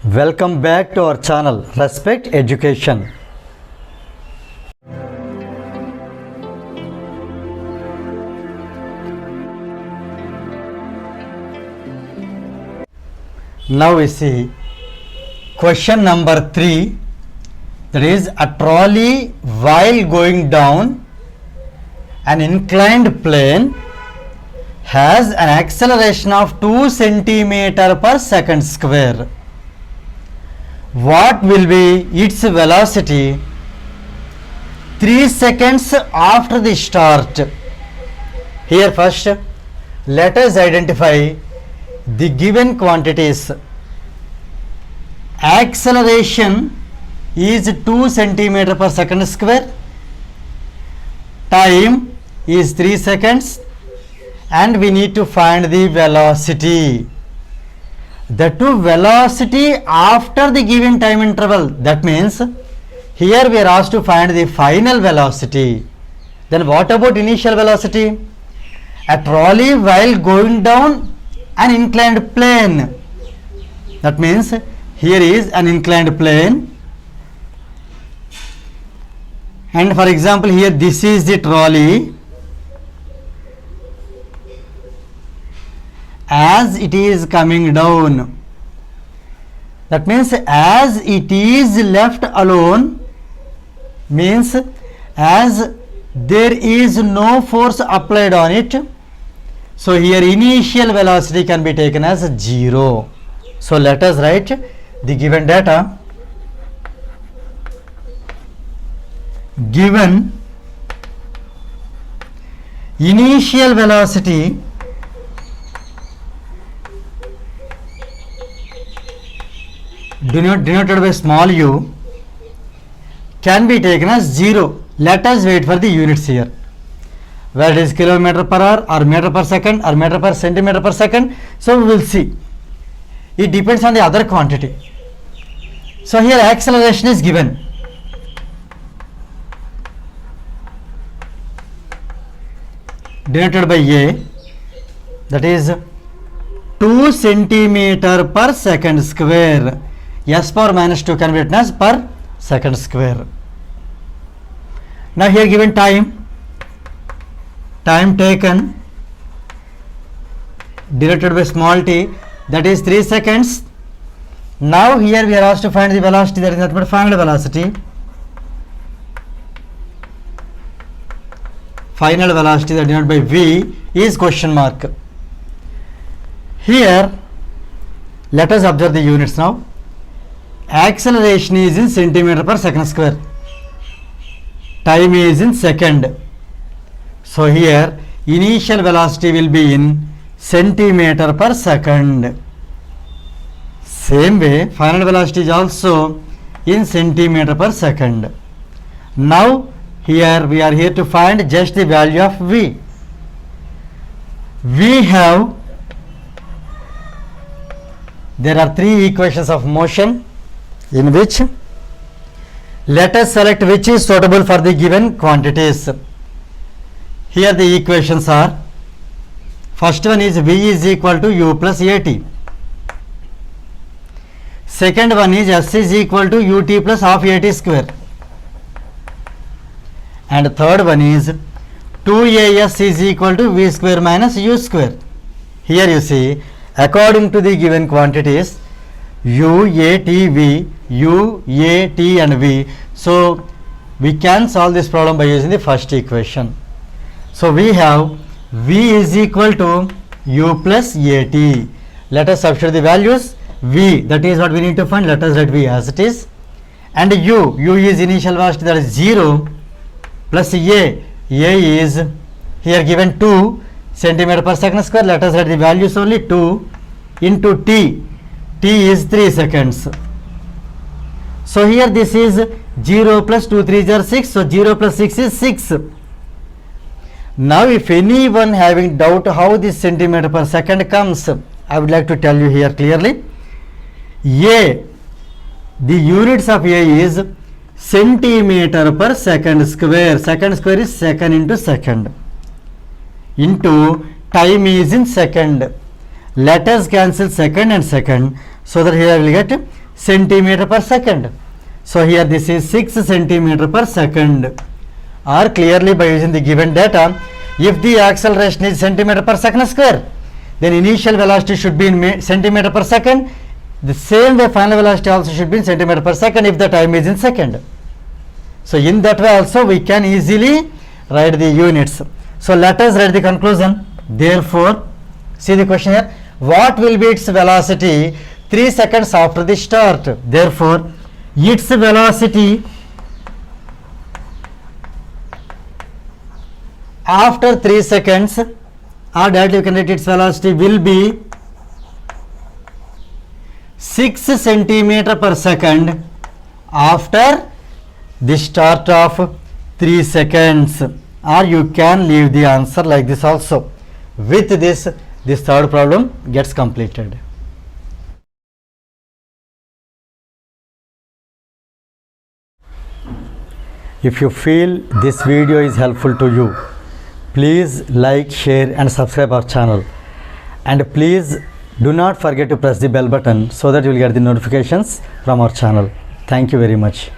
Welcome back to our channel Respect Education. Now we see question number 3, that is a trolley while going down an inclined plane has an acceleration of 2 centimeter per second square. What will be its velocity 3 seconds after the start? Here first let us identify the given quantities. Acceleration is 2 centimeter per second square, time is 3 seconds, and we need to find the velocity. The two velocity after the given time interval, that means here we are asked to find the final velocity. Then what about initial velocity? A trolley while going down an inclined plane, that means here is an inclined plane, and for example here this is the trolley. As it is coming down, that means as it is left alone, means as there is no force applied on it, so here initial velocity can be taken as 0. So let us write the given data. Given initial velocity denoted by small u can be taken as 0. Let us wait for the units here, where it is kilometer per hour or meter per second or meter per centimeter per second. So we will see, it depends on the other quantity. So here acceleration is given, denoted by a, that is 2 centimeter per second square. S power minus 2 can be written as per second square. Now here given time taken denoted by small t, that is 3 seconds. Now here we are asked to find the velocity, that is nothing but final velocity. Final velocity, that denoted by v, is question mark. Here let us observe the units now. Acceleration is in centimeter per second square, time is in second, so here initial velocity will be in centimeter per second. Same way final velocity is also in centimeter per second. Now here we are here to find just the value of v. We have, there are 3 equations of motion, in which let us select which is suitable for the given quantities. Here the equations are, first one is v is equal to u plus at, second one is s is equal to ut plus half at square, and third one is 2as is equal to v square minus u square. Here you see, according to the given quantities u, a, t, v, u, a, t and v, so we can solve this problem by using the first equation. So we have v is equal to u plus at. Let us substitute the values. V, that is what we need to find, let us write v as it is, and u is initial velocity, that is 0, plus a is here given 2 centimeter per second square, let us write the values only, 2 into t is 3 seconds. So here this is 0 plus 2 3 are 6, so 0 plus 6 is 6. Now if anyone having doubt how this centimeter per second comes, I would like to tell you here clearly. A, the units of A is centimeter per second square. Second square is second into second, into time is in second. Let us cancel second and second, so that here I will get centimeter per second. So here this is 6 centimeter per second. Or clearly by using the given data, if the acceleration is centimeter per second square, then initial velocity should be in centimeter per second. The same way final velocity also should be in centimeter per second if the time is in second. So in that way also we can easily write the units. So let us write the conclusion. Therefore, see the question here, what will be its velocity 3 seconds after the start? Therefore, its velocity after 3 seconds, or directly you can write its velocity will be 6 centimeter per second after the start of 3 seconds. Or you can leave the answer like this also. With this, this third problem gets completed. If you feel this video is helpful to you, please like, share and subscribe our channel. And please do not forget to press the bell button so that you will get the notifications from our channel. Thank you very much.